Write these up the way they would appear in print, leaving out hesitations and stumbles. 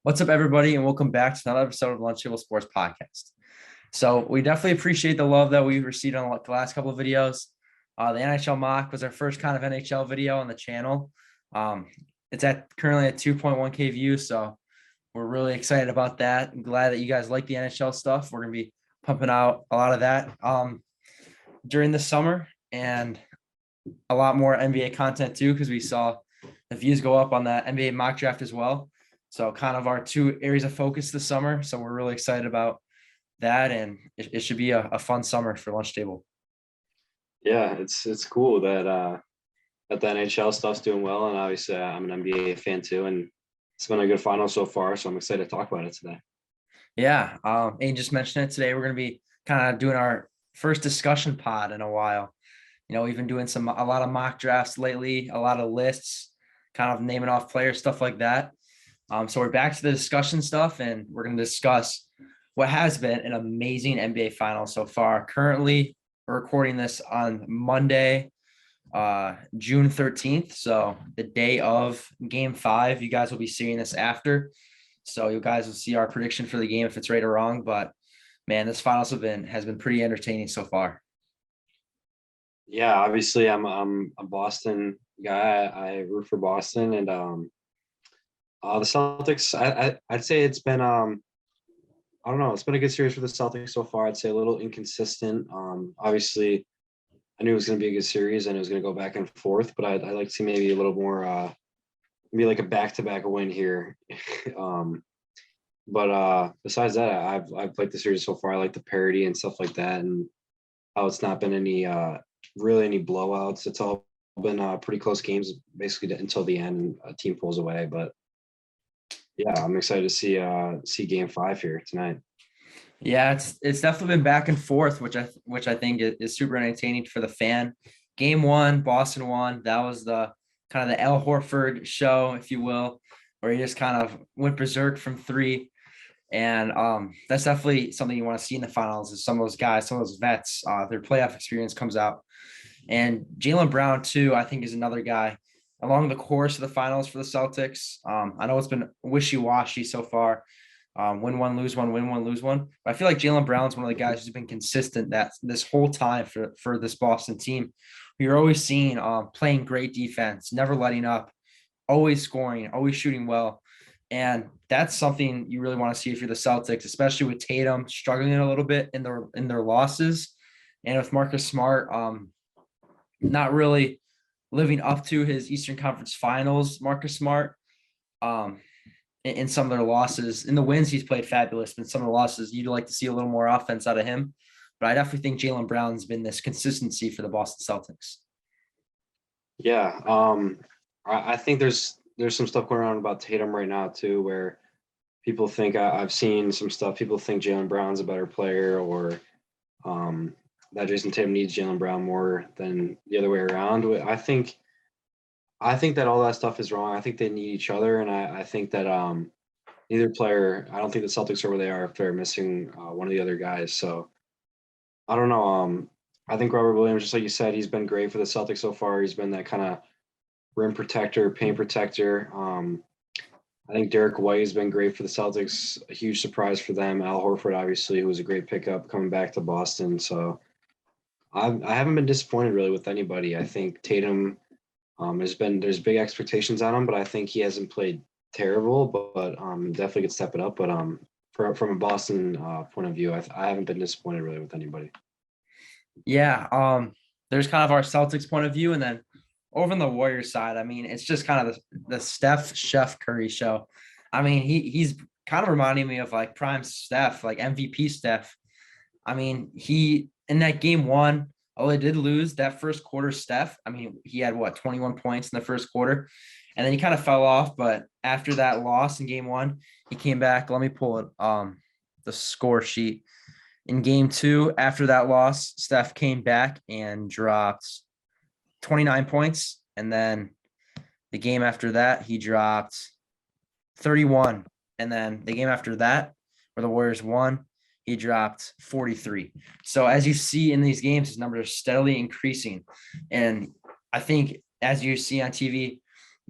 What's up, everybody, and welcome back to another episode of Lunch Table Sports Podcast. So we definitely appreciate the love that we've received on the last couple of videos. The NHL mock was our first kind of NHL video on the channel. It's currently at 2.1K views, so we're really excited about that. I'm glad that you guys like the NHL stuff. We're going to be pumping out a lot of that during the summer and a lot more NBA content too, because we saw the views go up on that NBA mock draft as well. So kind of our two areas of focus this summer. So we're really excited about that, and it should be a fun summer for Lunch Table. Yeah, it's cool that the NHL stuff's doing well, and obviously I'm an NBA fan too, and it's been a good final so far. So I'm excited to talk about it today. Yeah, Adyn just mentioned it today. We're going to be kind of doing our first discussion pod in a while. You know, we've been doing a lot of mock drafts lately, a lot of lists, kind of naming off players, stuff like that. So we're back to the discussion stuff, and we're going to discuss what has been an amazing NBA final so far. Currently, we're recording this on Monday, June 13th. So the day of Game 5. You guys will be seeing this after. So you guys will see our prediction for the game if it's right or wrong. But man, this finals has been pretty entertaining so far. Yeah, obviously I'm a Boston guy. I root for Boston, and the Celtics. I'd say it's been I don't know. It's been a good series for the Celtics so far. I'd say a little inconsistent. Obviously, I knew it was going to be a good series and it was going to go back and forth, but I'd like to see maybe a little more, maybe like a back-to-back win here. But besides that, I've liked the series so far. I like the parity and stuff like that, and how it's not been any really any blowouts. It's all been pretty close games, basically until the end, and a team pulls away. But yeah, I'm excited to see Game 5 here tonight. Yeah, it's definitely been back and forth, which I think is super entertaining for the fan. Game 1, Boston won. That was the kind of the Al Horford show, if you will, where he just kind of went berserk from 3. And that's definitely something you want to see in the finals, is some of those guys, some of those vets, their playoff experience comes out. And Jaylen Brown too, I think, is another guy along the course of the finals for the Celtics. I know it's been wishy-washy so far. Win one, lose one, win one, lose one. But I feel like Jaylen Brown's one of the guys who's been consistent that this whole time for this Boston team. You're always seeing playing great defense, never letting up, always scoring, always shooting well. And that's something you really want to see if you're the Celtics, especially with Tatum struggling a little bit in their losses, and with Marcus Smart not really living up to his Eastern Conference Finals. Marcus Smart, in some of their losses. In the wins, he's played fabulous, but in some of the losses, you'd like to see a little more offense out of him. But I definitely think Jaylen Brown's been this consistency for the Boston Celtics. Yeah, I think there's some stuff going on about Tatum right now too, where people think I've seen some stuff. People think Jaylen Brown's a better player, or that Jason Tatum needs Jaylen Brown more than the other way around. I think that all that stuff is wrong. I think they need each other, and I think that neither player. I don't think the Celtics are where they are if they're missing one of the other guys. So I don't know. I think Robert Williams, just like you said, he's been great for the Celtics so far. He's been that kind of rim protector, paint protector. I think Derek White has been great for the Celtics. A huge surprise for them. Al Horford, obviously, who was a great pickup coming back to Boston. So I haven't been disappointed really with anybody. I think Tatum. There's big expectations on him, but I think he hasn't played terrible, but definitely could step it up. But from a Boston point of view, I haven't been disappointed really with anybody. Yeah, there's kind of our Celtics point of view, and then over on the Warriors side, I mean, it's just kind of the Steph Curry show. I mean, he's kind of reminding me of like prime Steph, like MVP Steph. I mean, he in that game 1. Oh, they did lose that first quarter, Steph. I mean, he had 21 points in the first quarter, and then he kind of fell off. But after that loss in game 1, he came back. Let me pull it, the score sheet. In game 2, after that loss, Steph came back and dropped 29 points. And then the game after that, he dropped 31. And then the game after that, where the Warriors won, he dropped 43. So as you see in these games, his numbers are steadily increasing. And I think, as you see on TV,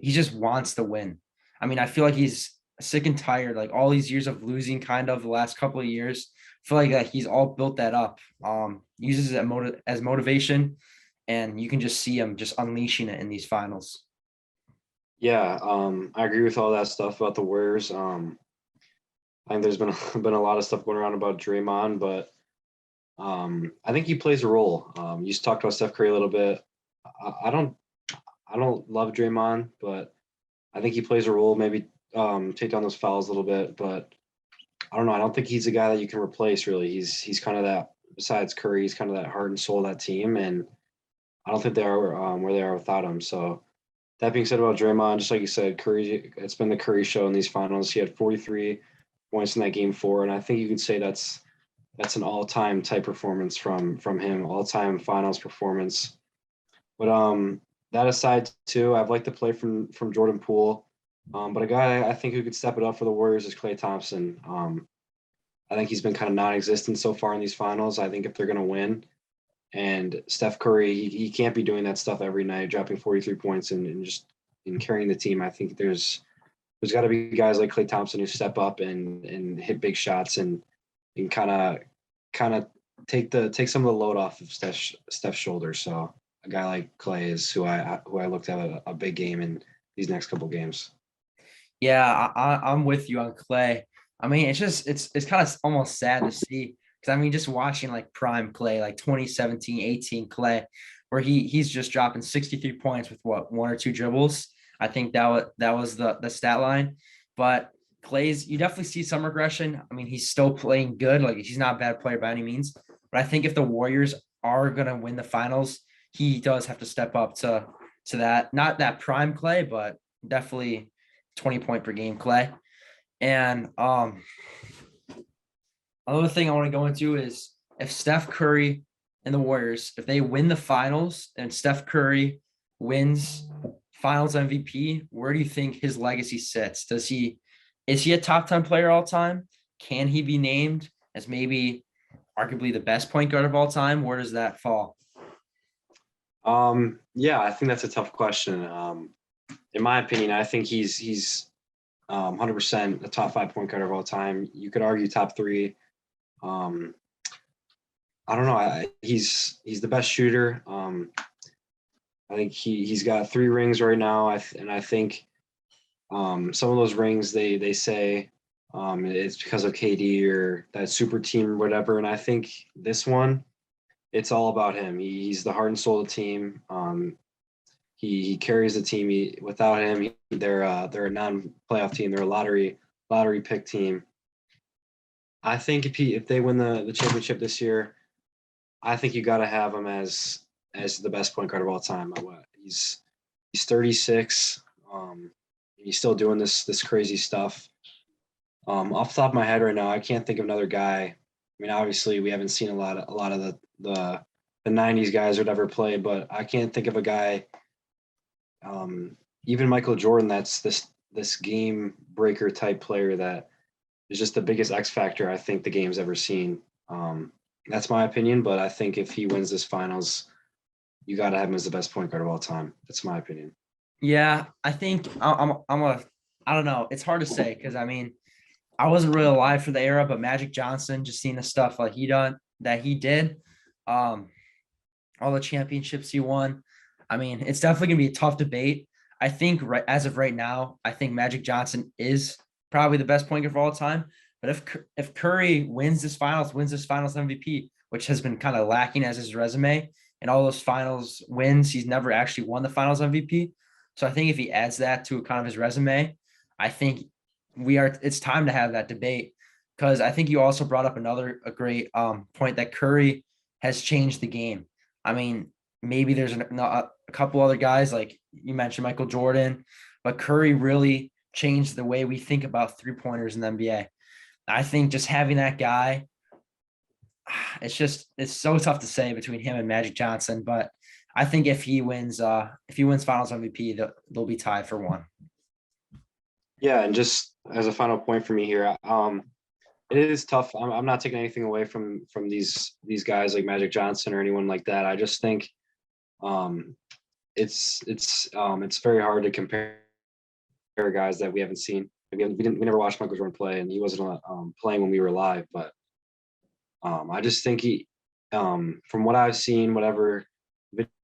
he just wants to win. I mean, I feel like he's sick and tired. Like all these years of losing, kind of the last couple of years, I feel like he's all built that up. Uses it as motivation, and you can just see him just unleashing it in these finals. Yeah, I agree with all that stuff about the Warriors. I think there's been been a lot of stuff going around about Draymond, but I think he plays a role. You just talked about Steph Curry a little bit. I don't love Draymond, but I think he plays a role. Maybe take down those fouls a little bit, but I don't know. I don't think he's a guy that you can replace. Really, he's kind of that. Besides Curry, he's kind of that heart and soul of that team, and I don't think they are where they are without him. So that being said about Draymond, just like you said, Curry, it's been the Curry show in these finals. He had 43 points in that game four, and I think you could say that's an all-time type performance from him, all-time finals performance. But that aside too, I've liked the play from Jordan Poole. But a guy I think who could step it up for the Warriors is Klay Thompson. I think he's been kind of non-existent so far in these finals. I think if they're going to win, and Steph Curry, he can't be doing that stuff every night, dropping 43 points and just carrying the team. I think there's got to be guys like Klay Thompson who step up and hit big shots and kind of take some of the load off of Steph's shoulders. So a guy like Klay is who I looked at a big game in these next couple games. Yeah, I'm with you on Klay. I mean, it's kind of almost sad to see because I mean, just watching like prime Klay, like 2017, 18 Klay, where he's just dropping 63 points with what, one or two dribbles. I think that was the stat line. But Klay's, you definitely see some regression. I mean, he's still playing good. Like he's not a bad player by any means. But I think if the Warriors are gonna win the finals, he does have to step up to that, not that prime Klay, but definitely 20 point per game Klay. And another thing I want to go into is if Steph Curry and the Warriors, if they win the finals and Steph Curry wins finals MVP, where do you think his legacy sits? Is he a top 10 player all time? Can he be named as maybe arguably the best point guard of all time? Where does that fall? Yeah, I think that's a tough question. In my opinion, I think he's 100% a top five point guard of all time. You could argue top three. Um, I don't know. He's the best shooter. I think he's got 3 rings right now. And I think some of those rings they say it's because of KD or that super team or whatever. And I think this one, it's all about him. He's the heart and soul of the team. He carries the team. Without him, they're a non-playoff team. They're a lottery pick team. I think if they win the championship this year, I think you got to have him as the best point guard of all time. He's 36. He's still doing this crazy stuff. Off the top of my head right now, I can't think of another guy. I mean, obviously, we haven't seen a lot of the '90s guys or whatever play, but I can't think of a guy. Even Michael Jordan, that's this game breaker type player that is just the biggest X factor I think the game's ever seen. That's my opinion, but I think if he wins this finals, you got to have him as the best point guard of all time. That's my opinion. Yeah, I think I don't know. It's hard to say because I mean, I wasn't really alive for the era, but Magic Johnson, just seeing the stuff like he did, um, all the championships he won. I mean, it's definitely gonna be a tough debate. I think as of right now, I think Magic Johnson is probably the best point guard of all time. But if Curry wins this finals MVP, which has been kind of lacking as his resume, and all those finals wins, he's never actually won the finals MVP. So I think if he adds that to kind of his resume, I think it's time to have that debate because I think you also brought up a great point that Curry has changed the game. I mean, maybe there's a couple other guys like you mentioned Michael Jordan, but Curry really changed the way we think about 3 pointers in the NBA. I think just having that guy, it's so tough to say between him and Magic Johnson, but I think if he wins Finals MVP, they'll be tied for one. Yeah, and just as a final point for me here, it is tough. I'm not taking anything away from these guys like Magic Johnson or anyone like that. I just think it's very hard to compare guys that we haven't seen. we never watched Michael Jordan play, and he wasn't playing when we were live. But I just think from what I've seen, whatever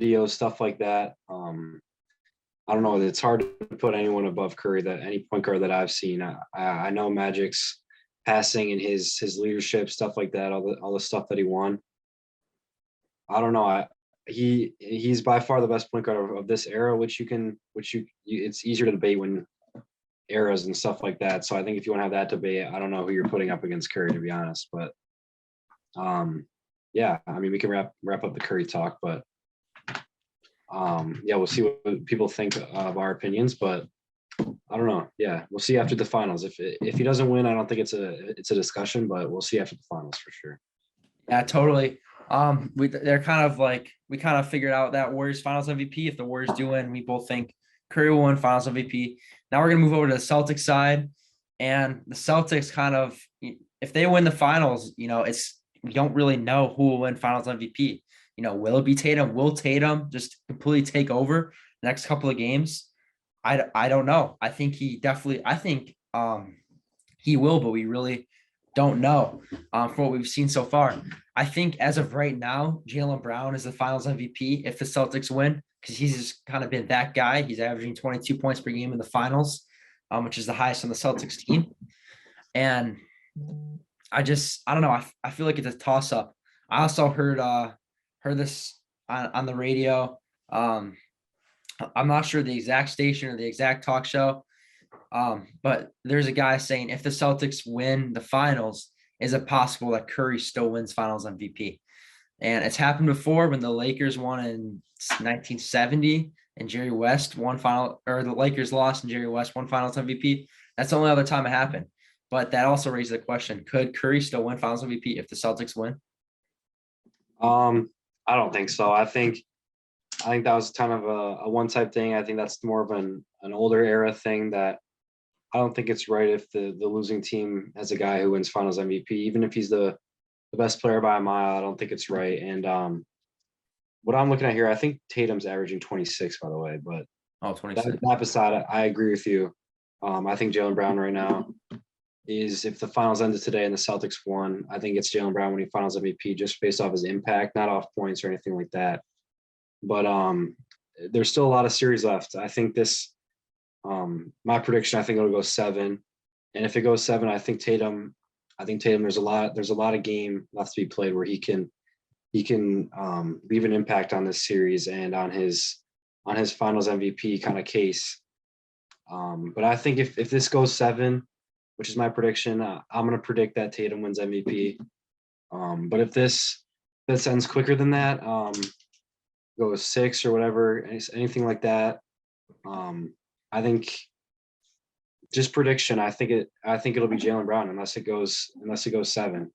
videos, stuff like that, I don't know. It's hard to put anyone above Curry. That any point guard that I've seen, I know Magic's passing and his leadership, stuff like that, all the stuff that he won. I don't know. He's by far the best point guard of this era, it's easier to debate when eras and stuff like that. So I think if you want to have that debate, I don't know who you're putting up against Curry, to be honest. But yeah, I mean, we can wrap up the Curry talk, but yeah, we'll see what people think of our opinions, but I don't know. Yeah, we'll see after the finals. If he doesn't win, I don't think it's a discussion, but we'll see after the finals for sure. Yeah, totally. They're kind of like we kind of figured out that Warriors Finals MVP. If the Warriors do win, we both think Curry will win Finals MVP. Now we're gonna move over to the Celtics side, and the Celtics kind of if they win the finals, we don't really know who will win Finals MVP. Will it be Tatum? Will Tatum just completely take over the next couple of games? I don't know. I think he definitely. I think he will, but we really don't know from what we've seen so far. I think as of right now, Jaylen Brown is the Finals MVP if the Celtics win because he's just kind of been that guy. He's averaging 22 points per game in the finals, which is the highest on the Celtics team. And I don't know. I feel like it's a toss up. I also heard this on the radio. I'm not sure the exact station or the exact talk show, but there's a guy saying if the Celtics win the finals, is it possible that Curry still wins Finals MVP? And it's happened before when the Lakers won in 1970 and Jerry West won the Lakers lost and Jerry West won Finals MVP. That's the only other time it happened. But that also raises the question: could Curry still win Finals MVP if the Celtics win? I don't think so. I think that was kind of a one-type thing. I think that's more of an older era thing that I don't think it's right if the losing team has a guy who wins Finals MVP, even if he's the best player by a mile. I don't think it's right. And what I'm looking at here, I think Tatum's averaging 26, by the way. But 26. That beside, I agree with you. I think Jaylen Brown right now is, if the finals ended today and the Celtics won, I think it's Jaylen Brown winning Finals MVP just based off his impact, not off points or anything like that. But there's still a lot of series left. I think my prediction, I think it'll go 7. And if it goes 7, I think Tatum, there's a lot of game left to be played where he can leave an impact on this series and on his Finals MVP kind of case. But I think if this goes 7, which is my prediction, I'm going to predict that Tatum wins MVP. But if this ends quicker than that, goes 6 or whatever, anything like that, I think just prediction. I think it'll be Jaylen Brown unless it goes 7.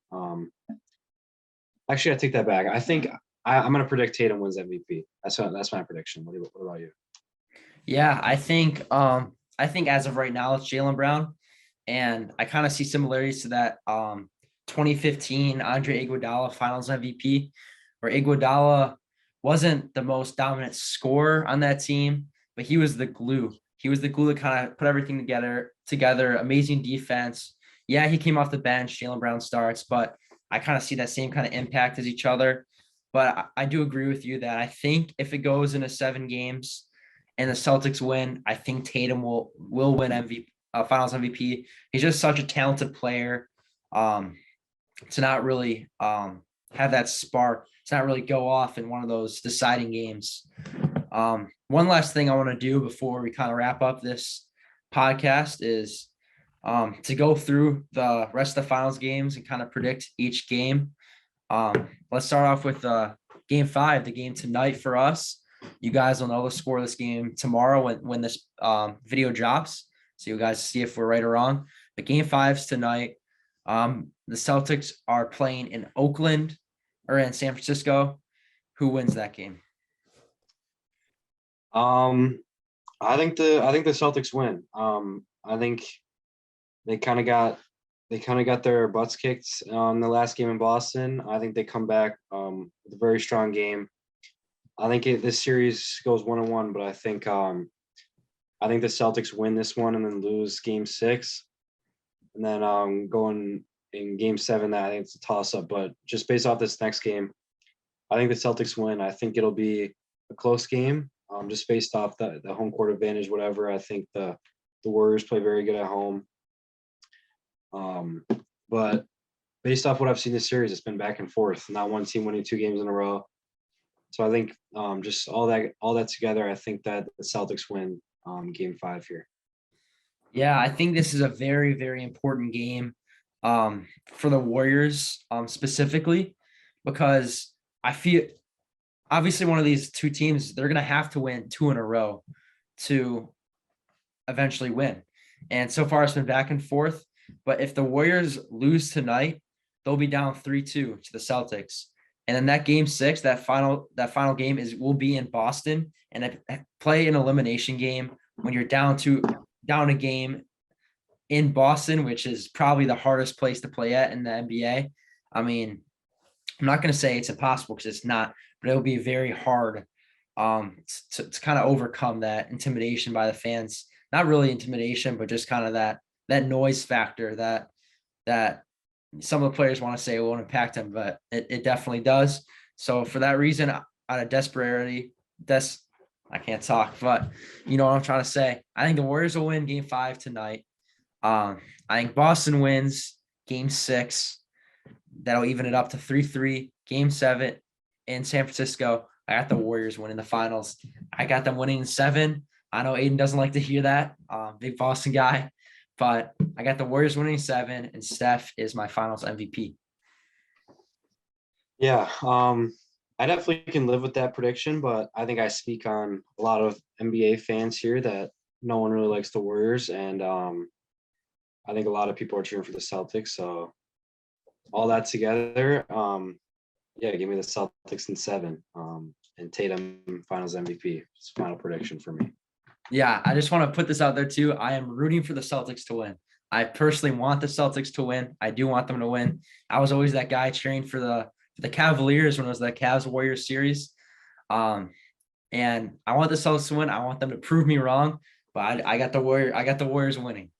Actually, I take that back. I think I'm going to predict Tatum wins MVP. That's my prediction. What about you? Yeah, I think as of right now it's Jaylen Brown, and I kind of see similarities to that 2015 Andre Iguodala Finals MVP, where Iguodala wasn't the most dominant scorer on that team, but he was the glue. He was the glue that kind of put everything together. Amazing defense. Yeah, he came off the bench. Jaylen Brown starts, but I kind of see that same kind of impact as each other. But I do agree with you that I think if it goes into 7 games and the Celtics win, I think Tatum will win MVP, Finals MVP. He's just such a talented player. To not really have that spark, to not really go off in one of those deciding games. One last thing I want to do before we kind of wrap up this podcast is to go through the rest of the finals games and kind of predict each game. Let's start off with game 5, the game tonight for us. You guys will know the score of this game tomorrow when this video drops. So you guys see if we're right or wrong. But game 5's tonight. The Celtics are playing in Oakland or in San Francisco. Who wins that game? I think the Celtics win. I think they kind of got their butts kicked on the last game in Boston. I think they come back with a very strong game. I think this series goes 1-1, but I think I think the Celtics win this one and then lose game 6. And then going in game 7, that I think it's a toss-up. But just based off this next game, I think the Celtics win. I think it'll be a close game, just based off the home court advantage, whatever. I think the Warriors play very good at home. But based off what I've seen this series, it's been back and forth. Not one team winning 2 games in a row. So I think just all that together, I think that the Celtics win game 5 here. Yeah, I think this is a very, very important game for the Warriors specifically, because I feel obviously one of these 2 teams, they're going to have to win 2 in a row to eventually win. And so far it's been back and forth. But if the Warriors lose tonight, they'll be down 3-2 to the Celtics. And then that game 6, that final game will be in Boston, and play an elimination game when you're down a game in Boston, which is probably the hardest place to play at in the NBA. I mean, I'm not going to say it's impossible because it's not, but it'll be very hard to kind of overcome that intimidation by the fans. Not really intimidation, but just kind of that noise factor that some of the players want to say it won't impact them, but it definitely does. So for that reason, out of desperation, I can't talk, but you know what I'm trying to say. I think the Warriors will win game 5 tonight. I think Boston wins game 6. That'll even it up to 3-3. Game 7 in San Francisco. I got the Warriors winning the finals. I got them winning in 7. I know Adyn doesn't like to hear that. Big Boston guy. But I got the Warriors winning 7, and Steph is my finals MVP. Yeah, I definitely can live with that prediction, but I think I speak on a lot of NBA fans here that no one really likes the Warriors, and I think a lot of people are cheering for the Celtics. So all that together, yeah, give me the Celtics in 7, and Tatum finals MVP. It's final prediction for me. Yeah, I just want to put this out there too. I am rooting for the Celtics to win. I personally want the Celtics to win. I do want them to win. I was always that guy cheering for the Cavaliers when it was the Cavs Warriors series. And I want the Celtics to win. I want them to prove me wrong, but I got the Warriors winning.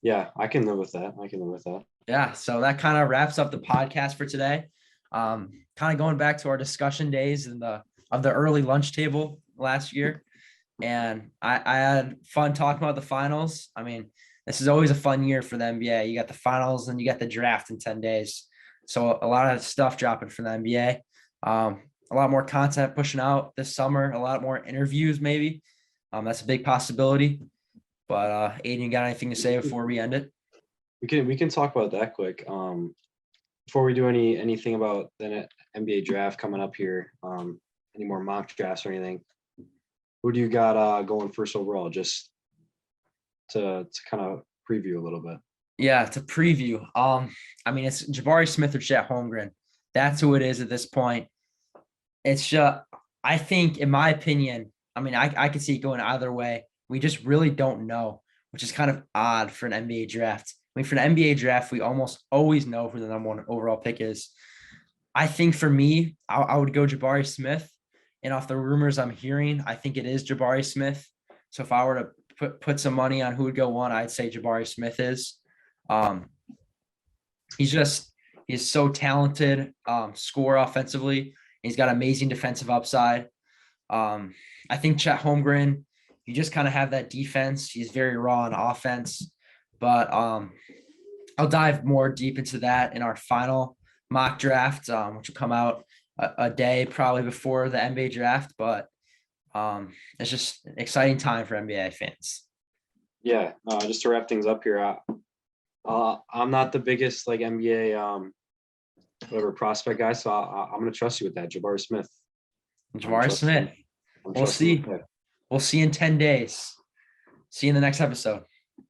Yeah, I can live with that. Yeah, so that kind of wraps up the podcast for today. Kind of going back to our discussion days of the early lunch table last year. And I had fun talking about the finals. I mean, this is always a fun year for the NBA. You got the finals and you got the draft in 10 days. So a lot of stuff dropping for the NBA. A lot more content pushing out this summer, a lot more interviews maybe. That's a big possibility. But Adyn, got anything to say before we end it? We can talk about that quick. Before we do anything about the NBA draft coming up here, any more mock drafts or anything, who do you got going first overall? Just to kind of preview a little bit. Yeah, to preview. I mean, it's Jabari Smith or Chet Holmgren. That's who it is at this point. It's just, I think, in my opinion, I mean, I could see it going either way. We just really don't know, which is kind of odd for an NBA draft. I mean, for an NBA draft, we almost always know who the number 1 overall pick is. I think for me, I would go Jabari Smith. And off the rumors I'm hearing, I think it is Jabari Smith. So if I were to put some money on who would go 1, I'd say Jabari Smith is. He's so talented, score offensively. He's got amazing defensive upside. I think Chet Holmgren, you just kind of have that defense. He's very raw on offense, but I'll dive more deep into that in our final mock draft, which will come out a day probably before the NBA draft. But it's just an exciting time for NBA fans. Yeah, just to wrap things up here, I'm not the biggest like NBA whatever prospect guy, so I'm going to trust you with that, Jabari Smith. Jabari Smith. We'll see. We'll see in 10 days. See you in the next episode.